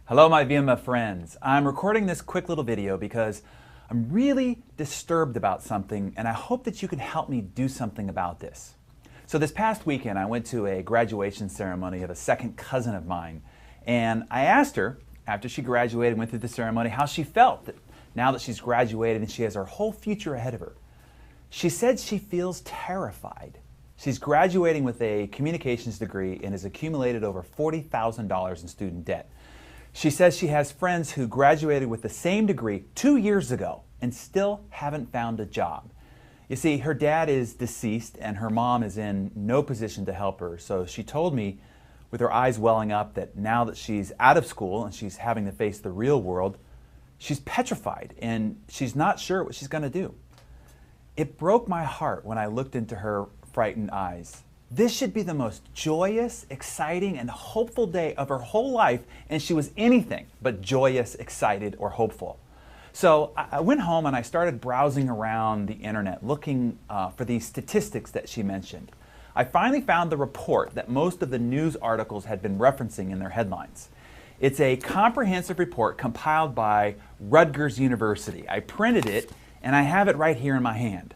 Hello my VMA friends. I'm recording this quick little video because I'm really disturbed about something and I hope that you can help me do something about this. So this past weekend I went to a graduation ceremony of a second cousin of mine, and I asked her after she graduated and went through the ceremony how she felt now that she's graduated and she has her whole future ahead of her. She said she feels terrified. She's graduating with a communications degree and has accumulated over $40,000 in student debt. She says she has friends who graduated with the same degree 2 years ago and still haven't found a job. You see, her dad is deceased and her mom is in no position to help her, so she told me with her eyes welling up that now that she's out of school and she's having to face the real world, she's petrified and she's not sure what she's going to do. It broke my heart when I looked into her frightened eyes. This should be the most joyous, exciting, and hopeful day of her whole life, and she was anything but joyous, excited, or hopeful. So I went home and I started browsing around the internet looking for these statistics that she mentioned. I finally found the report that most of the news articles had been referencing in their headlines. It's a comprehensive report compiled by Rutgers University. I printed it and I have it right here in my hand.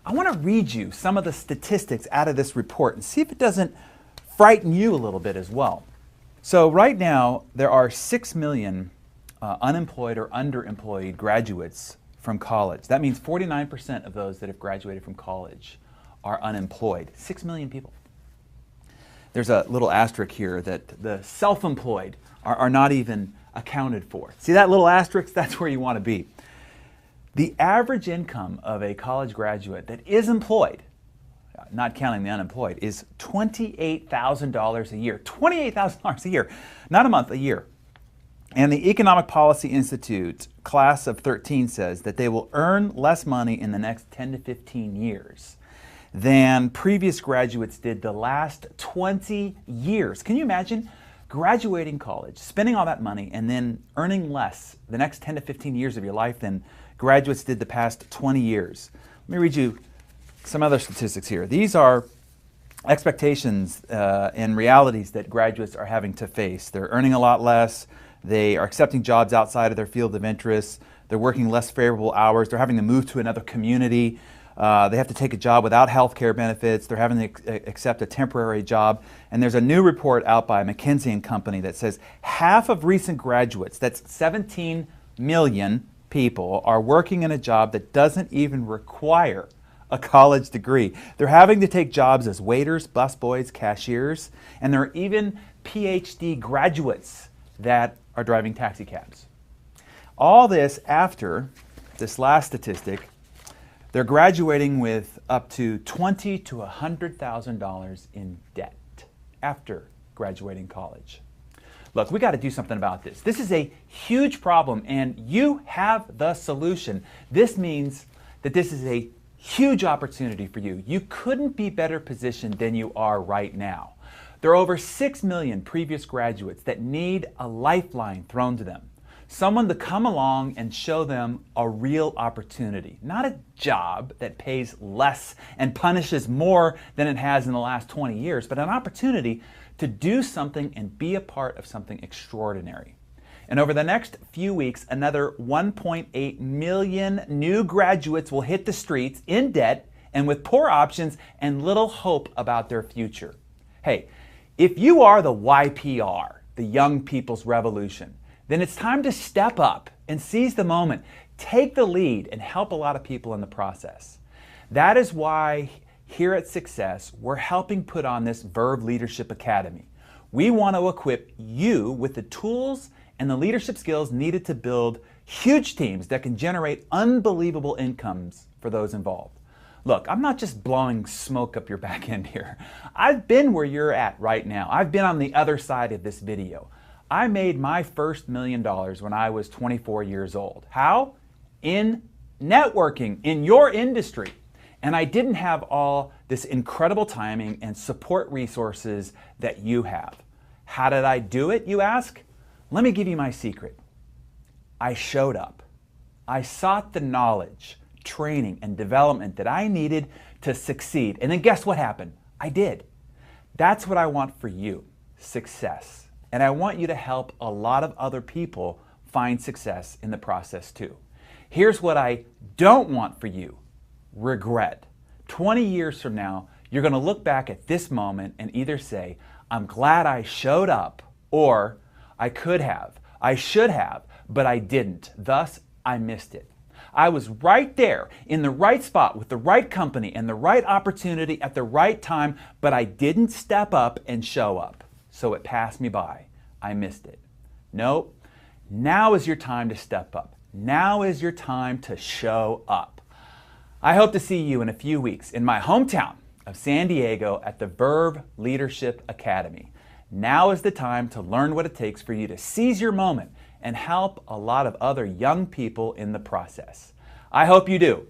I want to read you some of the statistics out of this report and see if it doesn't frighten you a little bit as well. So right now there are 6 million unemployed or underemployed graduates from college. That means 49% of those that have graduated from college are unemployed. 6 million people. There's a little asterisk here that the self-employed are not even accounted for. See that little asterisk? That's where you want to be. The average income of a college graduate that is employed, not counting the unemployed, is $28,000 a year. $28,000 a year, not a month, a year. And the Economic Policy Institute class of 13 says that they will earn less money in the next 10 to 15 years than previous graduates did the last 20 years. Can you imagine graduating college, spending all that money, and then earning less the next 10 to 15 years of your life than graduates did the past 20 years. Let me read you some other statistics here. These are expectations and realities that graduates are having to face. They're earning a lot less. They are accepting jobs outside of their field of interest. They're working less favorable hours. They're having to move to another community. They have to take a job without health care benefits. They're having to accept a temporary job. And there's a new report out by McKinsey & Company that says half of recent graduates, that's 17 million people, are working in a job that doesn't even require a college degree. They're having to take jobs as waiters, busboys, cashiers, and there are even PhD graduates that are driving taxi cabs. All this after this last statistic, they're graduating with up to $20,000 to $100,000 in debt after graduating college. Look, we got to do something about this. This is a huge problem and you have the solution. This means that this is a huge opportunity for you. You couldn't be better positioned than you are right now. There are over 6 million previous graduates that need a lifeline thrown to them. Someone to come along and show them a real opportunity, not a job that pays less and punishes more than it has in the last 20 years, but an opportunity to do something and be a part of something extraordinary. And over the next few weeks, another 1.8 million new graduates will hit the streets in debt and with poor options and little hope about their future. Hey, if you are the YPR, the Young People's Revolution, then it's time to step up and seize the moment, take the lead, and help a lot of people in the process. That is why here at Success, we're helping put on this Verve Leadership Academy. We want to equip you with the tools and the leadership skills needed to build huge teams that can generate unbelievable incomes for those involved. Look, I'm not just blowing smoke up your back end here. I've been where you're at right now. I've been on the other side of this video. I made my first $1 million when I was 24 years old. How? In networking, in your industry. And I didn't have all this incredible timing and support resources that you have. How did I do it, you ask? Let me give you my secret. I showed up. I sought the knowledge, training, and development that I needed to succeed. And then guess what happened? I did. That's what I want for you, success. and I want you to help a lot of other people find success in the process too. Here's what I don't want for you: regret. 20 years from now, you're going to look back at this moment and either say, I'm glad I showed up, or I could have, I should have, but I didn't. Thus, I missed it. I was right there in the right spot with the right company and the right opportunity at the right time, but I didn't step up and show up. So it passed me by. I missed it. Nope. Now is your time to step up. Now is your time to show up. I hope to see you in a few weeks in my hometown of San Diego at the Verve Leadership Academy. Now is the time to learn what it takes for you to seize your moment and help a lot of other young people in the process. I hope you do.